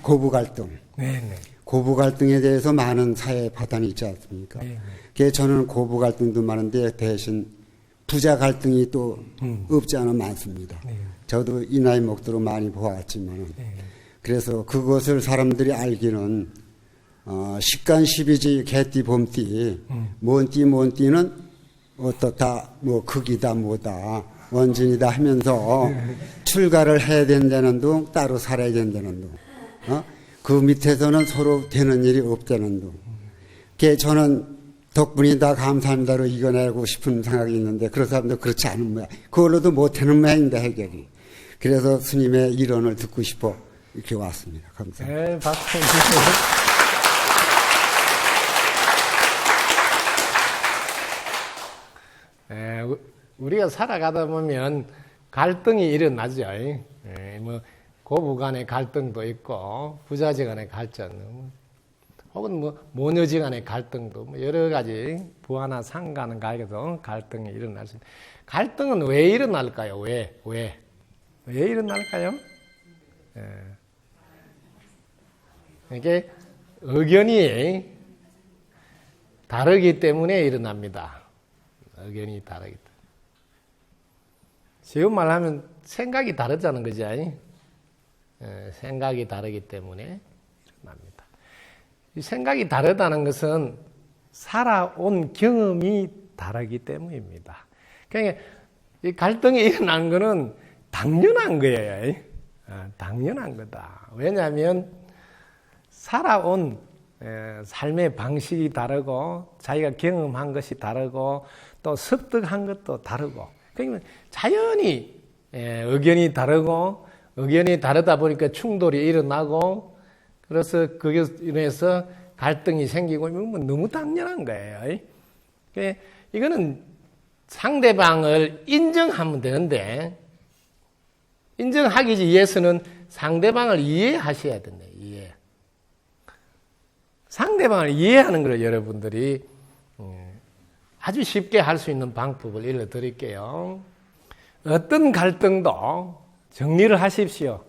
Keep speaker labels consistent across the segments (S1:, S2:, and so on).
S1: 고부 갈등.
S2: 네네.
S1: 고부 갈등에 대해서 많은 사회 파탄이 있지 않습니까?
S2: 네네.
S1: 그래서 저는 고부 갈등도 많은데 대신 부자 갈등이 또 없지 않아 많습니다.
S2: 네.
S1: 저도 이 나이 먹도록 많이 보았지만,
S2: 네.
S1: 그래서 그것을 사람들이 알기는 식간 십이지 개띠 봄띠 뭔 띠는 어떻다 뭐 극이다 뭐다 원진이다 하면서 출가를 해야 된다는 둥 따로 살아야 된다는 둥 그 밑에서는 서로 되는 일이 없다는 둥. 그게 저는 덕분이다 감사합니다로 이겨내고 싶은 생각이 있는데 그런 사람도 그렇지 않은 모양. 그걸로도 못하는 모양인데 해결이. 그래서 스님의 일언을 듣고 싶어 이렇게 왔습니다. 감사합니다.
S2: 네, 박수 주세요. 네, 우리가 살아가다 보면 갈등이 일어나죠. 네, 뭐 고부 간의 갈등도 있고 부자지 간의 갈등, 혹은 뭐 모녀지 간의 갈등도 뭐 여러 가지 부하나 상가는 가게도 갈등이 일어날 수 있습니다. 갈등은 왜 일어날까요? 왜 일어날까요? 네. 이게 의견이 다르기 때문에 일어납니다. 의견이 다르기 때문에. 쉬운 말하면 생각이 다르다는 거죠. 생각이 다르기 때문에 일어납니다. 이 생각이 다르다는 것은 살아온 경험이 다르기 때문입니다. 그러니까 이 갈등이 일어나는 것은 당연한 거예요. 당연한 거다. 왜냐하면 살아온 삶의 방식이 다르고 자기가 경험한 것이 다르고 또 습득한 것도 다르고 그러니까 자연히 의견이 다르고 의견이 다르다 보니까 충돌이 일어나고 그래서 그게 인해서 갈등이 생기고 이건 너무 당연한 거예요. 이거는 상대방을 인정하면 되는데 인정하기 위해서는 상대방을 이해하셔야 된다. 이해. 상대방을 이해하는 걸 여러분들이 아주 쉽게 할 수 있는 방법을 일러드릴게요. 어떤 갈등도 정리를 하십시오.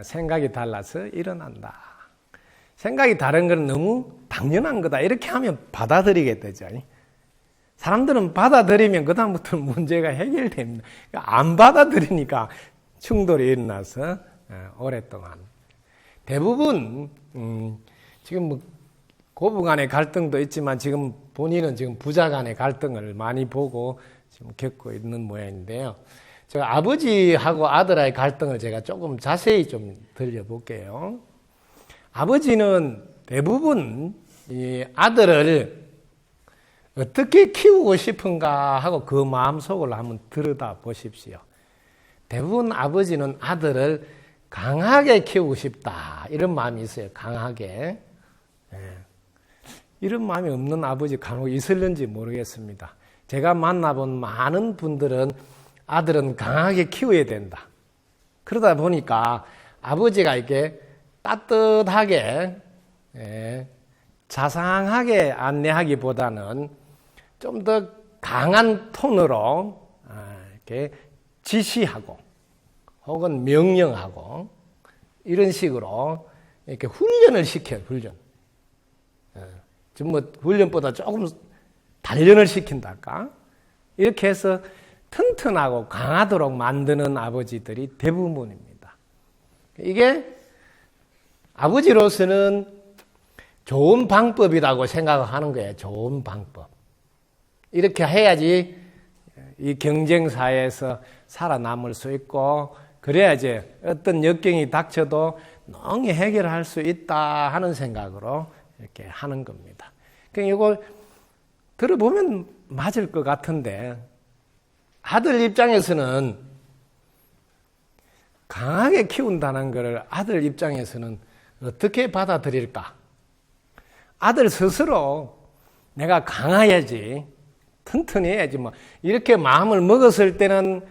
S2: 생각이 달라서 일어난다. 생각이 다른 건 너무 당연한 거다. 이렇게 하면 받아들이게 되죠. 사람들은 받아들이면 그다음부터 문제가 해결됩니다. 안 받아들이니까 충돌이 일어나서 오랫동안. 대부분 지금 뭐 고부 간의 갈등도 있지만 지금 본인은 지금 부자 간의 갈등을 많이 보고 지금 겪고 있는 모양인데요. 제가 아버지하고 아들의 갈등을 제가 조금 자세히 좀 들려볼게요. 아버지는 대부분 이 아들을 어떻게 키우고 싶은가 하고 그 마음속을 한번 들여다 보십시오. 대부분 아버지는 아들을 강하게 키우고 싶다 이런 마음이 있어요. 강하게. 이런 마음이 없는 아버지 간혹 있을는지 모르겠습니다. 제가 만나본 많은 분들은 아들은 강하게 키워야 된다. 그러다 보니까 아버지가 이렇게 따뜻하게 자상하게 안내하기보다는 좀 더 강한 톤으로 이렇게 지시하고 혹은 명령하고 이런 식으로 이렇게 훈련을 시켜요. 훈련. 좀 뭐 훈련보다 조금 단련을 시킨달까? 이렇게 해서 튼튼하고 강하도록 만드는 아버지들이 대부분입니다. 이게 아버지로서는 좋은 방법이라고 생각하는 거예요. 좋은 방법. 이렇게 해야지 이 경쟁사회에서 살아남을 수 있고 그래야지 어떤 역경이 닥쳐도 능히 해결할 수 있다 하는 생각으로 이렇게 하는 겁니다. 그러니까 이걸 들어보면 맞을 것 같은데 아들 입장에서는 강하게 키운다는 것을 아들 입장에서는 어떻게 받아들일까? 아들 스스로 내가 강해야지, 튼튼해야지 뭐 이렇게 마음을 먹었을 때는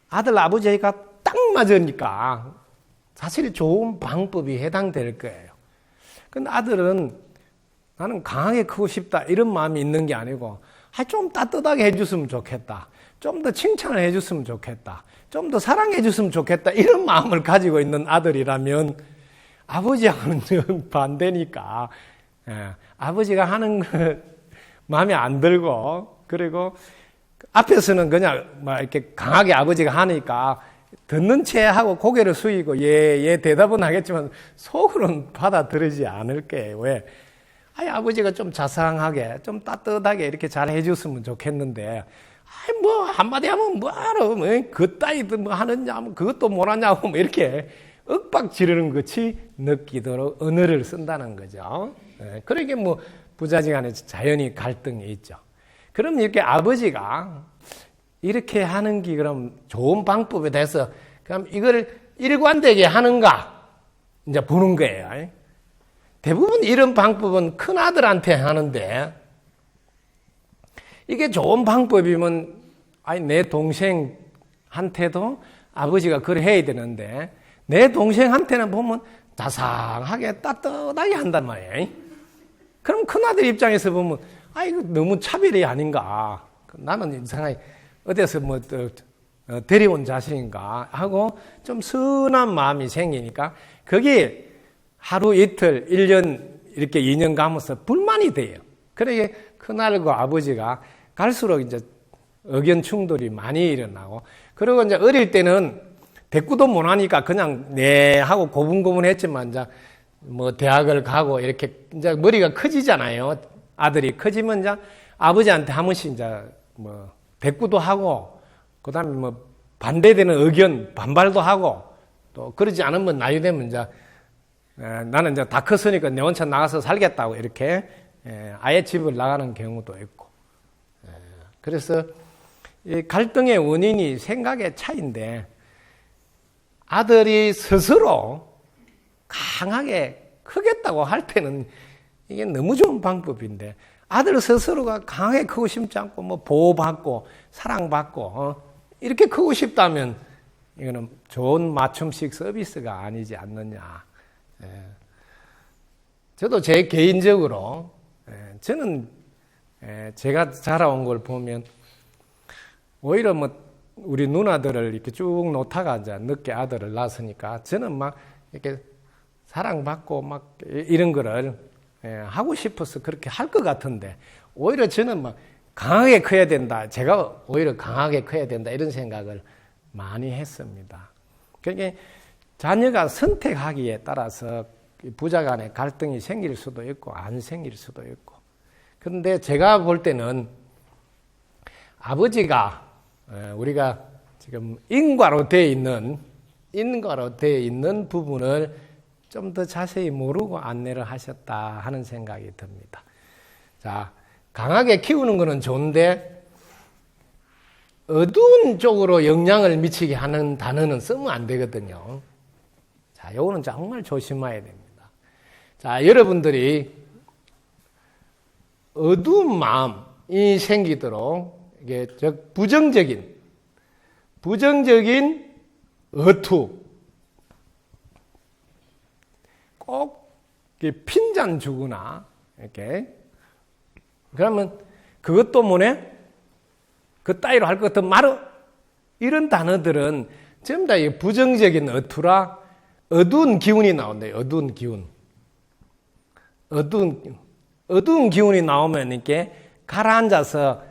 S2: 아들 아버지가 딱 맞으니까 사실 좋은 방법이 해당될 거예요. 근데 아들은 나는 강하게 크고 싶다 이런 마음이 있는 게 아니고 좀 따뜻하게 해줬으면 좋겠다. 좀 더 칭찬을 해줬으면 좋겠다. 좀 더 사랑해줬으면 좋겠다. 이런 마음을 가지고 있는 아들이라면 아버지하고는 좀 반대니까 아버지가 하는 거 마음에 안 들고 그리고 앞에서는 그냥 막 이렇게 강하게 아버지가 하니까 듣는 채 하고 고개를 숙이고 예 대답은 하겠지만 속으로는 받아들이지 않을게. 왜? 아버지가 좀 자상하게 좀 따뜻하게 이렇게 잘 해줬으면 좋겠는데 뭐 한마디 하면 뭐하러 그따위도 뭐 하느냐 뭐 그것도 못하냐고 뭐 이렇게 윽박 지르는 것이 느끼도록 언어를 쓴다는 거죠. 그러게 뭐 부자지간에 자연히 갈등이 있죠. 그럼 이렇게 아버지가 이렇게 하는 게 그럼 좋은 방법에 대해서 그럼 이걸 일관되게 하는가 이제 보는 거예요. 대부분 이런 방법은 큰 아들한테 하는데 이게 좋은 방법이면 내 동생한테도 아버지가 그래 해야 되는데 내 동생한테는 보면 자상하게 따뜻하게 한단 말이에요. 그럼 큰아들 입장에서 보면 이거 너무 차별이 아닌가. 나는 이상하게 어디서 뭐 데려온 자식인가 하고 좀 순한 마음이 생기니까 그게 하루 이틀 1년 이렇게 2년 가면서 불만이 돼요. 그러게 큰아들과 아버지가 갈수록 이제 의견 충돌이 많이 일어나고 그리고 이제 어릴 때는 대꾸도 못 하니까 그냥 네 하고 고분고분했지만 이제 뭐 대학을 가고 이렇게 이제 머리가 커지잖아요. 아들이 커지면 이제 아버지한테 한 번씩 이제 뭐 대꾸도 하고 그다음에 뭐 반대되는 의견 반발도 하고 또 그러지 않으면 나이 되면 이제 나는 이제 다 컸으니까 내 혼자 나가서 살겠다고 이렇게 아예 집을 나가는 경우도 있고. 그래서 이 갈등의 원인이 생각의 차이인데 아들이 스스로 강하게 크겠다고 할 때는 이게 너무 좋은 방법인데 아들 스스로가 강하게 크고 싶지 않고 뭐 보호받고 사랑받고 이렇게 크고 싶다면 이거는 좋은 맞춤식 서비스가 아니지 않느냐. 저도 제 개인적으로 저는 제가 자라온 걸 보면 오히려 뭐 우리 누나들을 이렇게 쭉 놓다가 이제 늦게 아들을 낳았으니까 저는 막 이렇게 사랑받고 막 이런 거를 하고 싶어서 그렇게 할 것 같은데 오히려 저는 막 강하게 커야 된다. 제가 오히려 강하게 커야 된다. 이런 생각을 많이 했습니다. 그러니까 자녀가 선택하기에 따라서 부자 간의 갈등이 생길 수도 있고 안 생길 수도 있고. 그런데 제가 볼 때는 아버지가 우리가 지금 인과로 되어 있는 부분을 좀 더 자세히 모르고 안내를 하셨다 하는 생각이 듭니다. 자, 강하게 키우는 것은 좋은데 어두운 쪽으로 영향을 미치게 하는 단어는 쓰면 안 되거든요. 자, 요거는 정말 조심해야 됩니다. 자, 여러분들이 어두운 마음이 생기도록 이게 부정적인 어투 꼭 핀잔 주거나 이렇게 그러면 그것도 뭐네? 그 따위로 할 것 같은 말어 이런 단어들은 전부 다 부정적인 어투라 어두운 기운이 나온대요. 어두운 기운이 나오면 이렇게 가라앉아서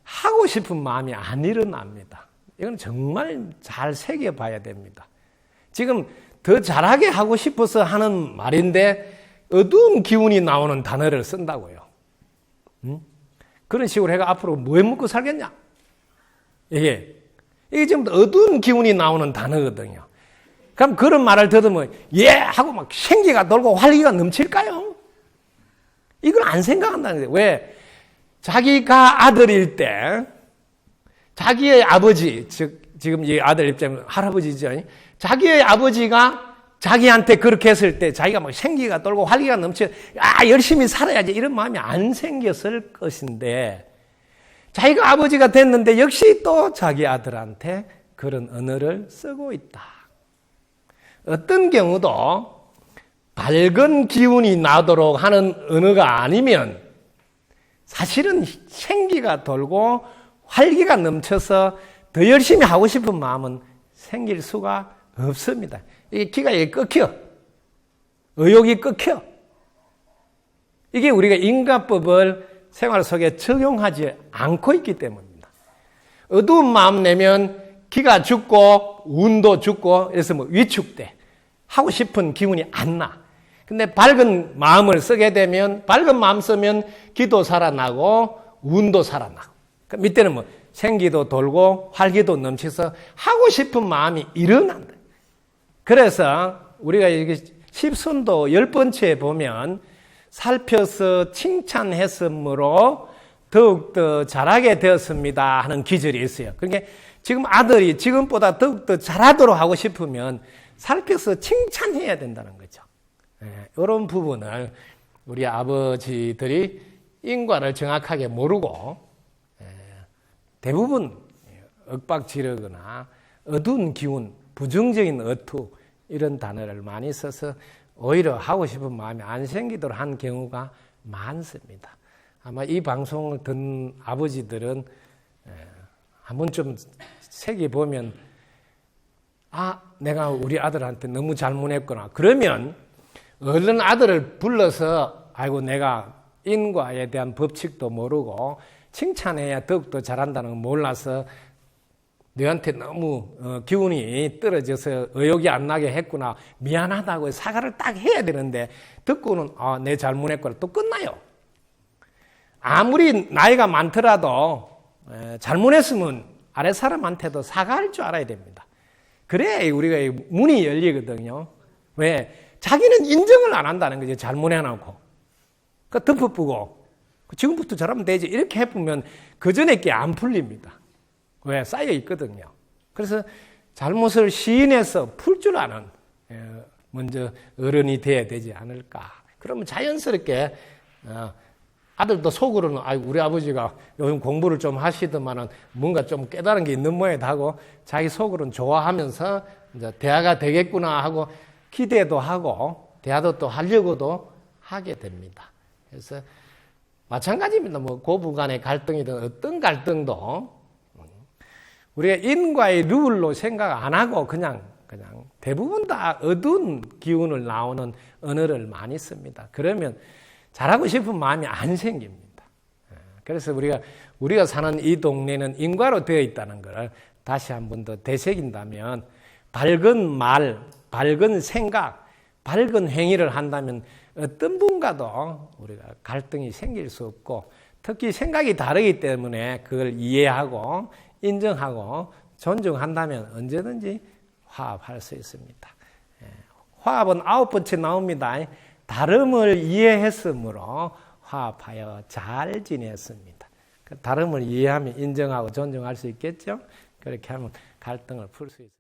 S2: 하고 싶은 마음이 안 일어납니다. 이건 정말 잘 새겨봐야 됩니다. 지금 더 잘하게 하고 싶어서 하는 말인데 어두운 기운이 나오는 단어를 쓴다고요. 그런 식으로 해가 앞으로 뭐 해 먹고 살겠냐? 이게 지금 어두운 기운이 나오는 단어거든요. 그럼 그런 말을 들으면 예 하고 막 생기가 돌고 활기가 넘칠까요? 이걸 안 생각한다는 거예요. 왜? 자기가 아들일 때 자기의 아버지, 즉 지금 이 아들 입장에 할아버지죠. 자기의 아버지가 자기한테 그렇게 했을 때 자기가 막 생기가 돌고 활기가 넘쳐 열심히 살아야지 이런 마음이 안 생겼을 것인데 자기가 아버지가 됐는데 역시 또 자기 아들한테 그런 언어를 쓰고 있다. 어떤 경우도 밝은 기운이 나도록 하는 언어가 아니면 사실은 생기가 돌고 활기가 넘쳐서 더 열심히 하고 싶은 마음은 생길 수가 없습니다. 이게 기가 끊겨. 의욕이 끊겨. 이게 우리가 인과법을 생활 속에 적용하지 않고 있기 때문입니다. 어두운 마음 내면 기가 죽고 운도 죽고 그래서 위축돼. 하고 싶은 기운이 안 나. 근데 밝은 마음을 쓰게 되면 밝은 마음 쓰면 기도 살아나고 운도 살아나고 그 밑에는 생기도 돌고 활기도 넘쳐서 하고 싶은 마음이 일어난다. 그래서 우리가 여기 십선도 10번째에 보면 살펴서 칭찬했으므로 더욱더 잘하게 되었습니다 하는 기절이 있어요. 그러니까 지금 아들이 지금보다 더욱더 잘하도록 하고 싶으면 살펴서 칭찬해야 된다는 거죠. 이런 부분을 우리 아버지들이 인과를 정확하게 모르고 대부분 윽박지르거나 어두운 기운, 부정적인 어투 이런 단어를 많이 써서 오히려 하고 싶은 마음이 안 생기도록 한 경우가 많습니다. 아마 이 방송을 듣는 아버지들은 한번 좀 새겨보면 내가 우리 아들한테 너무 잘못했구나. 그러면 얼른 아들을 불러서 아이고 내가 인과에 대한 법칙도 모르고 칭찬해야 더욱더 잘한다는 걸 몰라서 너한테 너무 기운이 떨어져서 의욕이 안 나게 했구나. 미안하다고 사과를 딱 해야 되는데 듣고는 내 잘못했구나. 또 끝나요. 아무리 나이가 많더라도 잘못했으면 아랫사람한테도 사과할 줄 알아야 됩니다. 그래야 우리가 문이 열리거든요. 왜? 자기는 인정을 안 한다는 거죠. 잘못해놓고. 그러니까 덮어쁘고 지금부터 잘하면 되지. 이렇게 해보면 그전에 게 안 풀립니다. 왜? 쌓여 있거든요. 그래서 잘못을 시인해서 풀 줄 아는 먼저 어른이 돼야 되지 않을까. 그러면 자연스럽게 아들도 속으로는 우리 아버지가 요즘 공부를 좀 하시더만은 뭔가 좀 깨달은 게 있는 모양이다 하고 자기 속으로는 좋아하면서 이제 대화가 되겠구나 하고 기대도 하고 대화도 또 하려고도 하게 됩니다. 그래서 마찬가지입니다. 고부 간의 갈등이든 어떤 갈등도 우리가 인과의 룰로 생각 안 하고 그냥 대부분 다 어두운 기운을 나오는 언어를 많이 씁니다. 그러면 잘하고 싶은 마음이 안 생깁니다. 그래서 우리가 사는 이 동네는 인과로 되어 있다는 걸 다시 한 번 더 되새긴다면 밝은 말, 밝은 생각, 밝은 행위를 한다면 어떤 분과도 우리가 갈등이 생길 수 없고 특히 생각이 다르기 때문에 그걸 이해하고 인정하고 존중한다면 언제든지 화합할 수 있습니다. 화합은 9번째 나옵니다. 다름을 이해했으므로 화합하여 잘 지냈습니다. 다름을 이해하면 인정하고 존중할 수 있겠죠? 그렇게 하면 갈등을 풀 수 있습니다.